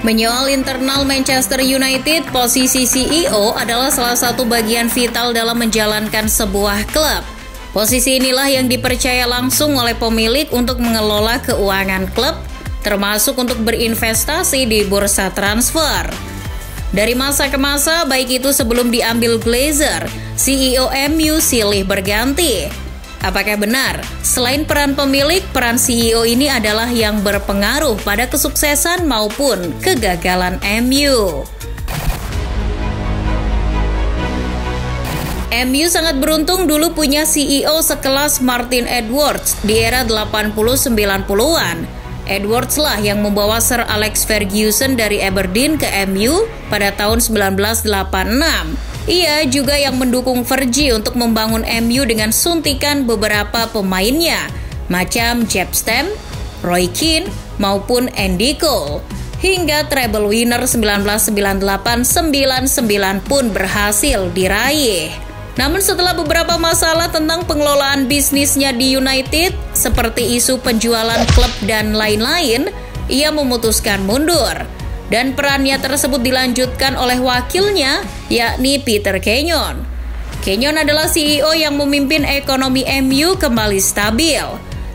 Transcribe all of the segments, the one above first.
Menyoal internal Manchester United, posisi CEO adalah salah satu bagian vital dalam menjalankan sebuah klub. Posisi inilah yang dipercaya langsung oleh pemilik untuk mengelola keuangan klub, termasuk untuk berinvestasi di bursa transfer. Dari masa ke masa, baik itu sebelum diambil Glazer, CEO MU silih berganti. Apakah benar, selain peran pemilik, peran CEO ini adalah yang berpengaruh pada kesuksesan maupun kegagalan MU? MU sangat beruntung dulu punya CEO sekelas Martin Edwards di era 80-90-an. Edwards lah yang membawa Sir Alex Ferguson dari Aberdeen ke MU pada tahun 1986. Ia juga yang mendukung Fergie untuk membangun MU dengan suntikan beberapa pemainnya, macam Jeb Stam, Roy Keane, maupun Andy Cole. Hingga treble winner 1998-99 pun berhasil diraih. Namun setelah beberapa masalah tentang pengelolaan bisnisnya di United, seperti isu penjualan klub dan lain-lain, ia memutuskan mundur. Dan perannya tersebut dilanjutkan oleh wakilnya, yakni Peter Kenyon. Kenyon adalah CEO yang memimpin ekonomi MU kembali stabil.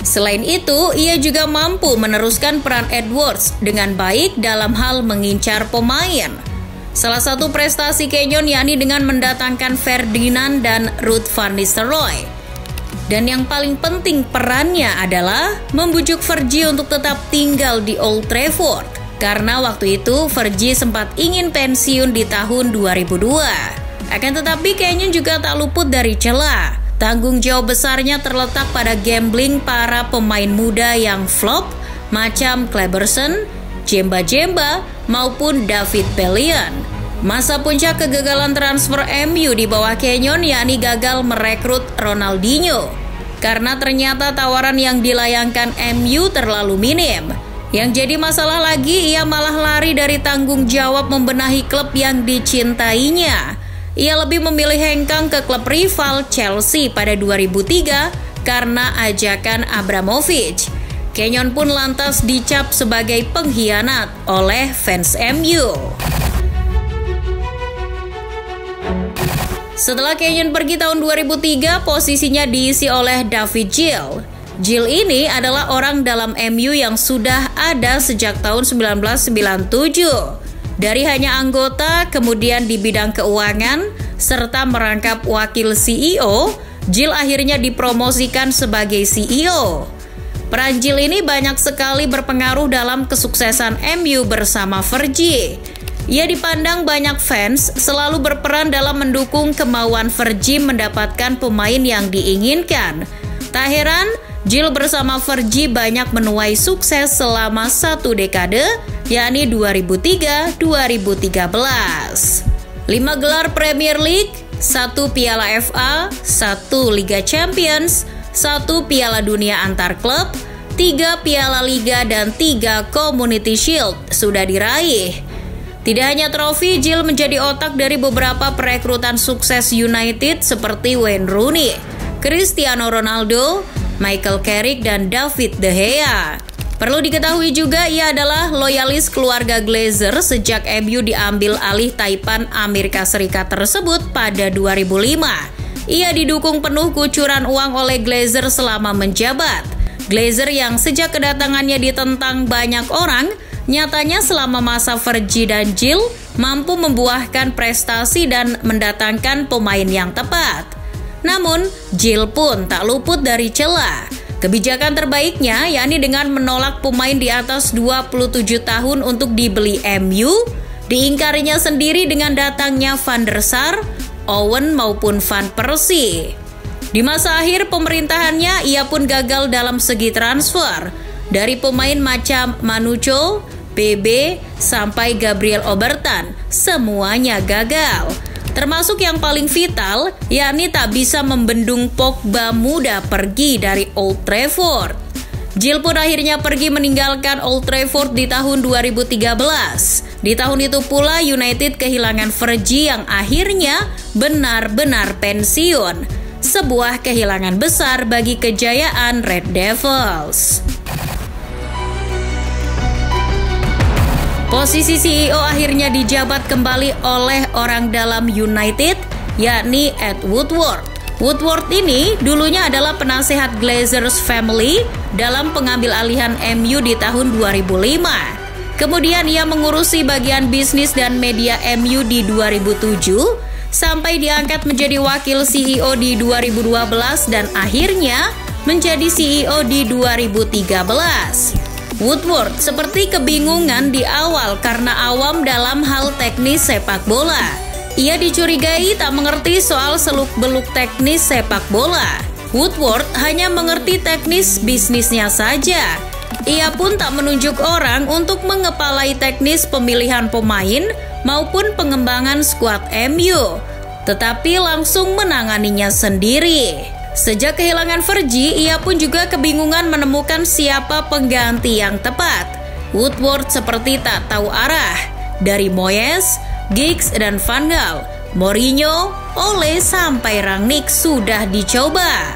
Selain itu, ia juga mampu meneruskan peran Edwards dengan baik dalam hal mengincar pemain. Salah satu prestasi Kenyon yakni dengan mendatangkan Ferdinand dan Ruud van Nistelrooy. Dan yang paling penting perannya adalah membujuk Fergie untuk tetap tinggal di Old Trafford. Karena waktu itu Fergie sempat ingin pensiun di tahun 2002. Akan tetapi Kenyon juga tak luput dari celah. Tanggung jawab besarnya terletak pada gambling para pemain muda yang flop, macam Kleberson, Jemba maupun David Bellion. Masa puncak kegagalan transfer MU di bawah Kenyon yakni gagal merekrut Ronaldinho. Karena ternyata tawaran yang dilayangkan MU terlalu minim. Yang jadi masalah lagi, ia malah lari dari tanggung jawab membenahi klub yang dicintainya. Ia lebih memilih hengkang ke klub rival Chelsea pada 2003 karena ajakan Abramovich. Kenyon pun lantas dicap sebagai pengkhianat oleh fans MU. Setelah Kenyon pergi tahun 2003, posisinya diisi oleh David Gill. Gill ini adalah orang dalam MU yang sudah ada sejak tahun 1997. Dari hanya anggota, kemudian di bidang keuangan, serta merangkap wakil CEO, Gill akhirnya dipromosikan sebagai CEO. Peran Gill ini banyak sekali berpengaruh dalam kesuksesan MU bersama Fergie. Ia dipandang banyak fans selalu berperan dalam mendukung kemauan Fergie mendapatkan pemain yang diinginkan. Tak heran, Gill bersama Fergie banyak menuai sukses selama satu dekade, yakni 2003-2013. 5 gelar Premier League, 1 Piala FA, 1 Liga Champions, 1 Piala Dunia antar klub, 3 Piala Liga, dan 3 Community Shield sudah diraih. Tidak hanya trofi, Gill menjadi otak dari beberapa perekrutan sukses United seperti Wayne Rooney, Cristiano Ronaldo, Michael Carrick, dan David De Gea. Perlu diketahui juga ia adalah loyalis keluarga Glazer sejak MU diambil alih Taipan Amerika Serikat tersebut pada 2005. Ia didukung penuh kucuran uang oleh Glazer selama menjabat. Glazer yang sejak kedatangannya ditentang banyak orang, nyatanya selama masa Fergie dan Gill mampu membuahkan prestasi dan mendatangkan pemain yang tepat. Namun, Gill pun tak luput dari celah. Kebijakan terbaiknya yakni dengan menolak pemain di atas 27 tahun untuk dibeli MU, diingkarinya sendiri dengan datangnya Van der Sar, Owen maupun Van Persie. Di masa akhir pemerintahannya, ia pun gagal dalam segi transfer. Dari pemain macam Manucho, BB, sampai Gabriel Obertan, semuanya gagal. Termasuk yang paling vital, yakni tak bisa membendung Pogba muda pergi dari Old Trafford. Gill pun akhirnya pergi meninggalkan Old Trafford di tahun 2013. Di tahun itu pula United kehilangan Fergie yang akhirnya benar-benar pensiun. sebuah kehilangan besar bagi kejayaan Red Devils. Posisi CEO akhirnya dijabat kembali oleh orang dalam United, yakni Ed Woodward. Woodward ini dulunya adalah penasehat Glazers family dalam pengambil alihan MU di tahun 2005. Kemudian ia mengurusi bagian bisnis dan media MU di 2007, sampai diangkat menjadi wakil CEO di 2012 dan akhirnya menjadi CEO di 2013. Woodward seperti kebingungan di awal karena awam dalam hal teknis sepak bola. Ia dicurigai tak mengerti soal seluk-beluk teknis sepak bola. Woodward hanya mengerti teknis bisnisnya saja. Ia pun tak menunjuk orang untuk mengepalai teknis pemilihan pemain maupun pengembangan skuad MU, tetapi langsung menanganinya sendiri. Sejak kehilangan Fergie, ia pun juga kebingungan menemukan siapa pengganti yang tepat. Woodward seperti tak tahu arah. Dari Moyes, Giggs dan Van Gaal, Mourinho, Ole sampai Rangnick sudah dicoba.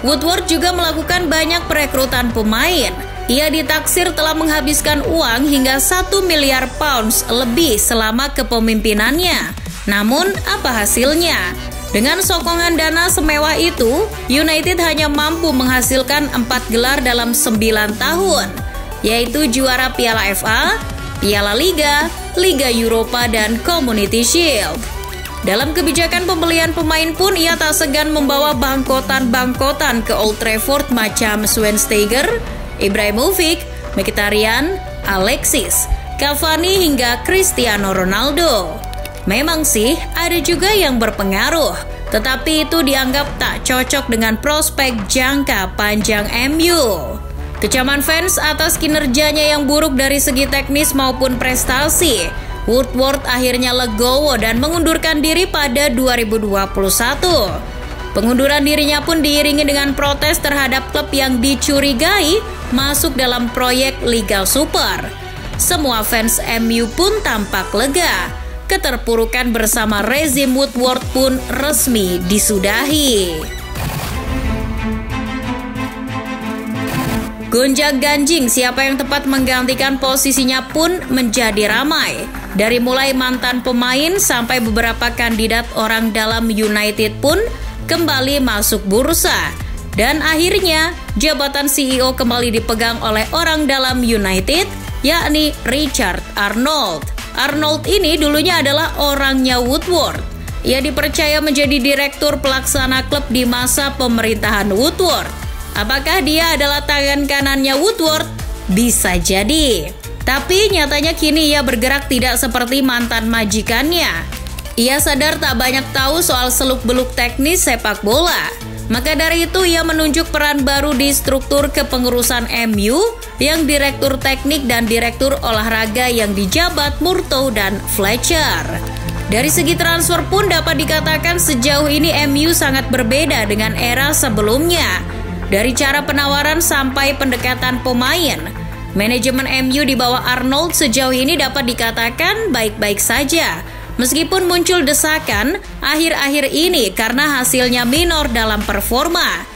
Woodward juga melakukan banyak perekrutan pemain. Ia ditaksir telah menghabiskan uang hingga 1 miliar pounds lebih selama kepemimpinannya. Namun, apa hasilnya? Dengan sokongan dana semewah itu, United hanya mampu menghasilkan 4 gelar dalam 9 tahun, yaitu juara Piala FA, Piala Liga, Liga Eropa, dan Community Shield. Dalam kebijakan pembelian pemain pun ia tak segan membawa bangkotan-bangkotan ke Old Trafford macam Schweinsteiger, Ibrahimovic, Mkhitaryan, Alexis, Cavani hingga Cristiano Ronaldo. Memang sih ada juga yang berpengaruh, tetapi itu dianggap tak cocok dengan prospek jangka panjang MU. Kecaman fans atas kinerjanya yang buruk dari segi teknis maupun prestasi, Woodward akhirnya legowo dan mengundurkan diri pada 2021. Pengunduran dirinya pun diiringi dengan protes terhadap klub yang dicurigai masuk dalam proyek Liga Super. Semua fans MU pun tampak lega. Keterpurukan bersama rezim Woodward pun resmi disudahi. Gonjang-ganjing siapa yang tepat menggantikan posisinya pun menjadi ramai. Dari mulai mantan pemain sampai beberapa kandidat orang dalam United pun kembali masuk bursa. Dan akhirnya jabatan CEO kembali dipegang oleh orang dalam United, yakni Richard Arnold. Arnold ini dulunya adalah orangnya Woodward. Ia dipercaya menjadi direktur pelaksana klub di masa pemerintahan Woodward. Apakah dia adalah tangan kanannya Woodward? Bisa jadi. Tapi nyatanya kini ia bergerak tidak seperti mantan majikannya. Ia sadar tak banyak tahu soal seluk-beluk teknis sepak bola. Maka dari itu ia menunjuk peran baru di struktur kepengurusan MU yang direktur teknik dan direktur olahraga yang dijabat Murtough dan Fletcher. Dari segi transfer pun dapat dikatakan sejauh ini MU sangat berbeda dengan era sebelumnya. Dari cara penawaran sampai pendekatan pemain, manajemen MU di bawah Arnold sejauh ini dapat dikatakan baik-baik saja. Meskipun muncul desakan akhir-akhir ini karena hasilnya minor dalam performa.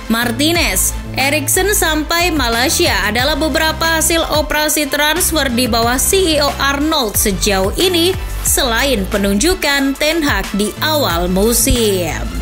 Martinez, Eriksen sampai Malaysia adalah beberapa hasil operasi transfer di bawah CEO Arnold sejauh ini selain penunjukan Ten Hag di awal musim.